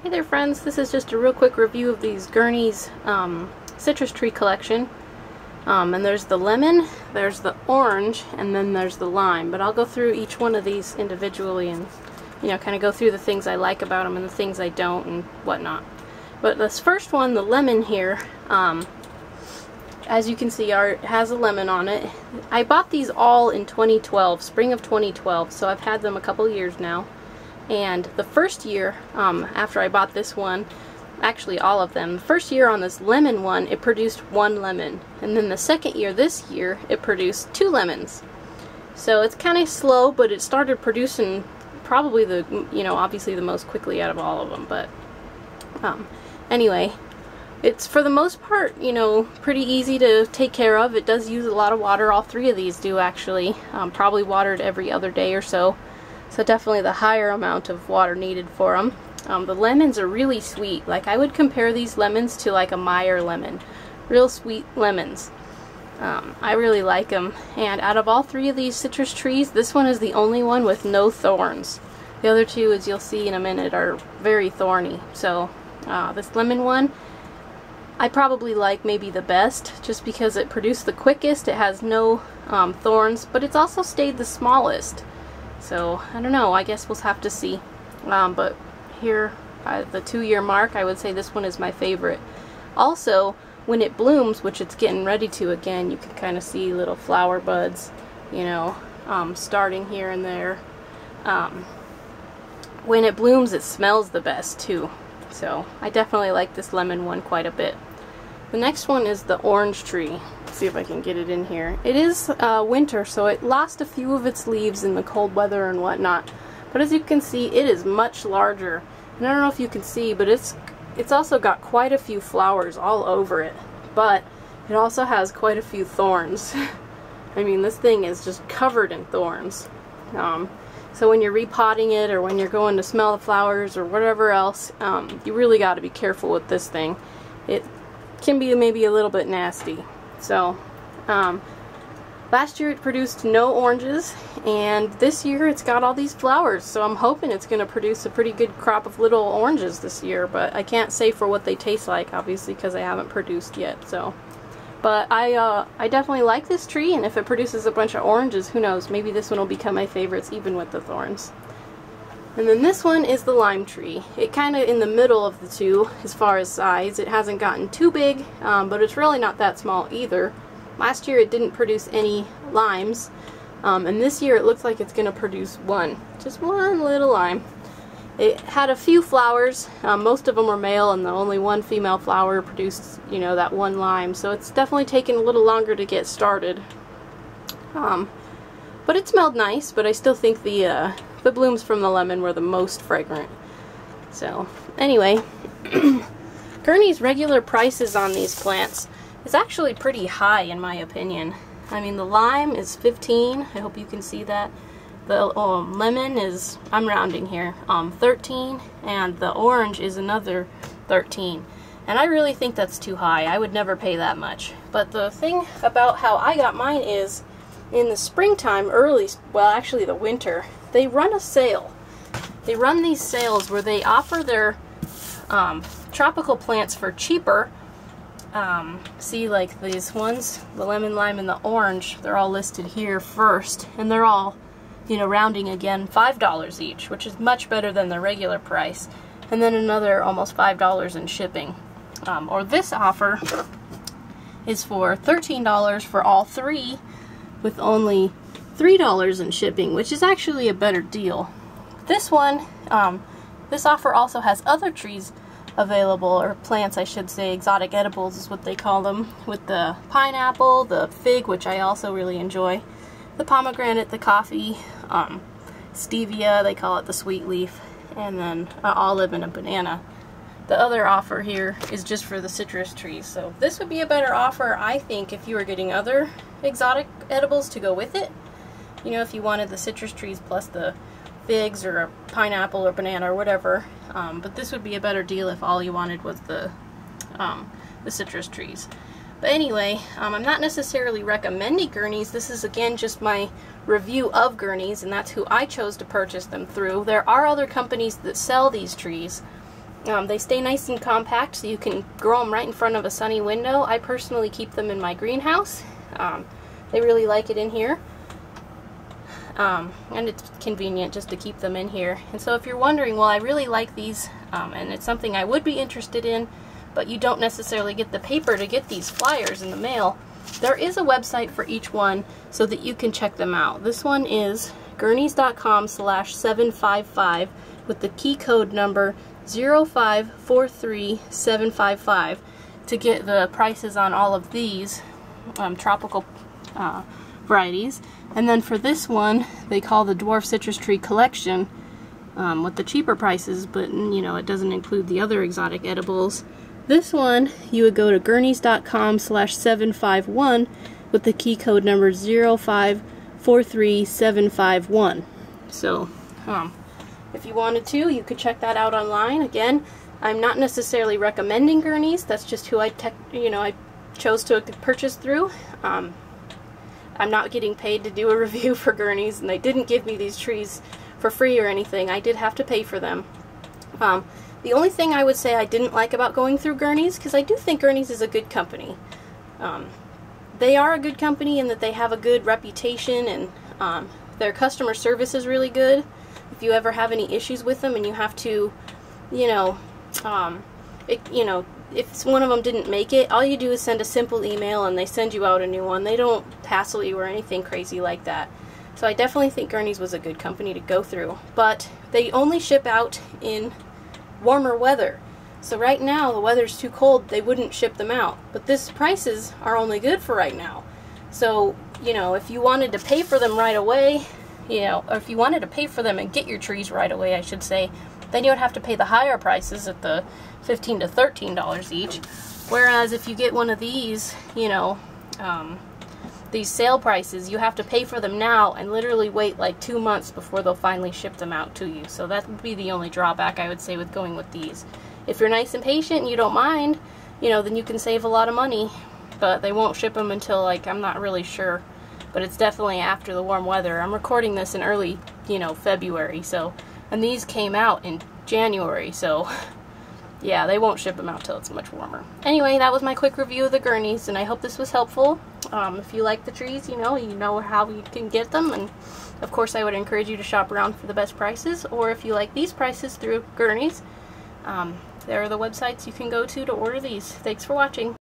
Hey there friends, this is just a real quick review of these Gurneys citrus tree collection. And there's the lemon, there's the orange, and then there's the lime. But I'll go through each one of these individually and, you know, kind of go through the things I like about them and the things I don't and whatnot. But this first one, the lemon here, as you can see, has a lemon on it. I bought these all in 2012, spring of 2012, so I've had them a couple years now. And the first year, after I bought this one, actually all of them, the first year on this lemon one, it produced 1 lemon. And then the second year, this year, it produced 2 lemons. So it's kind of slow, but it started producing probably the, you know, obviously the most quickly out of all of them. But anyway, it's for the most part, you know, pretty easy to take care of. It does use a lot of water. All 3 of these do actually. Probably watered every other day or so. So definitely the higher amount of water needed for them. The lemons are really sweet. Like, I would compare these lemons to like a Meyer lemon. Real sweet lemons. I really like them. And out of all 3 of these citrus trees, this one is the only one with no thorns. The other 2, as you'll see in a minute, are very thorny. So this lemon one, I probably like maybe the best, just because it produced the quickest. It has no thorns, but it's also stayed the smallest. So, I don't know, I guess we'll have to see. But here, at the 2-year mark, I would say this one is my favorite. Also, when it blooms, which it's getting ready to again, you can kind of see little flower buds, you know, starting here and there. When it blooms, it smells the best, too. So, I definitely like this lemon one quite a bit. The next one is the orange tree. Let's see if I can get it in here. It is winter, so it lost a few of its leaves in the cold weather and whatnot. But as you can see, it is much larger. And I don't know if you can see, but it's also got quite a few flowers all over it. But it also has quite a few thorns. I mean, this thing is just covered in thorns. So when you're repotting it, or when you're going to smell the flowers, or whatever else, you really got to be careful with this thing. It can be maybe a little bit nasty. So last year it produced no oranges, and this year it's got all these flowers, so I'm hoping it's going to produce a pretty good crop of little oranges this year, but I can't say for what they taste like, obviously, because I haven't produced yet. So, but I definitely like this tree, and if it produces a bunch of oranges, who knows, maybe this one will become my favorites even with the thorns. And then this one is the lime tree. It kind of in the middle of the 2 as far as size. It hasn't gotten too big, but it's really not that small either. Last year it didn't produce any limes, and this year it looks like it's going to produce 1. Just 1 little lime. It had a few flowers. Most of them were male, and the only 1 female flower produced, you know, that 1 lime. So it's definitely taken a little longer to get started. But it smelled nice, but I still think the blooms from the lemon were the most fragrant. So, anyway, Gurneys' regular prices on these plants is actually pretty high in my opinion. I mean, the lime is $15, I hope you can see that. The lemon is, I'm rounding here, $13, and the orange is another $13. And I really think that's too high. I would never pay that much. But the thing about how I got mine is, in the springtime, well, actually the winter, they run a sale. They run these sales where they offer their tropical plants for cheaper. See, like these ones, the lemon, lime, and the orange, they're all listed here first. And they're all, you know, rounding again, $5 each, which is much better than the regular price. And then another almost $5 in shipping. Or this offer is for $13 for all 3, with only $3 in shipping, which is actually a better deal. This one, this offer also has other trees available, or plants I should say, exotic edibles is what they call them, with the pineapple, the fig, which I also really enjoy, the pomegranate, the coffee, stevia, they call it the sweet leaf, and then an olive and a banana. The other offer here is just for the citrus trees, so this would be a better offer, I think, if you were getting other exotic edibles to go with it. You know, if you wanted the citrus trees plus the figs or a pineapple or banana or whatever, but this would be a better deal if all you wanted was the citrus trees. But anyway, I'm not necessarily recommending Gurneys. This is again just my review of Gurneys, and that's who I chose to purchase them through. There are other companies that sell these trees, They stay nice and compact, so you can grow them right in front of a sunny window. I personally keep them in my greenhouse. They really like it in here. And it's convenient just to keep them in here. And so if you're wondering, well, I really like these, and it's something I would be interested in, but you don't necessarily get the paper to get these flyers in the mail, there is a website for each one so that you can check them out. This one is Gurneys.com/755 with the key code number 0543755 to get the prices on all of these tropical varieties. And then for this one, they call the Dwarf Citrus Tree Collection with the cheaper prices, but you know, it doesn't include the other exotic edibles. This one, you would go to Gurneys.com/751 with the key code number 0543751. So, if you wanted to, you could check that out online. Again, I'm not necessarily recommending Gurneys. That's just who I chose to purchase through. I'm not getting paid to do a review for Gurneys, and they didn't give me these trees for free or anything. I did have to pay for them. The only thing I would say I didn't like about going through Gurneys, because I do think Gurneys is a good company. They are a good company in that they have a good reputation, and their customer service is really good. If you ever have any issues with them and you have to, if one of them didn't make it, all you do is send a simple email and they send you out a new one. They don't hassle you or anything crazy like that. So I definitely think Gurneys was a good company to go through. But they only ship out in warmer weather. So right now the weather's too cold, they wouldn't ship them out. But these prices are only good for right now. So, if you wanted to pay for them right away, or if you wanted to pay for them and get your trees right away, I should say, then you would have to pay the higher prices at the $15 to $13 each. Whereas if you get one of these, these sale prices, you have to pay for them now and literally wait like 2 months before they'll finally ship them out to you. So that would be the only drawback I would say with going with these. If you're nice and patient and you don't mind, then you can save a lot of money. But they won't ship them until, I'm not really sure. But it's definitely after the warm weather. I'm recording this in early, February, so, and these came out in January, so yeah, they won't ship them out till it's much warmer. Anyway, that was my quick review of the Gurneys, and I hope this was helpful. If you like the trees, you know how you can get them, and of course I would encourage you to shop around for the best prices, or if you like these prices through Gurneys, there are the websites you can go to order these. Thanks for watching.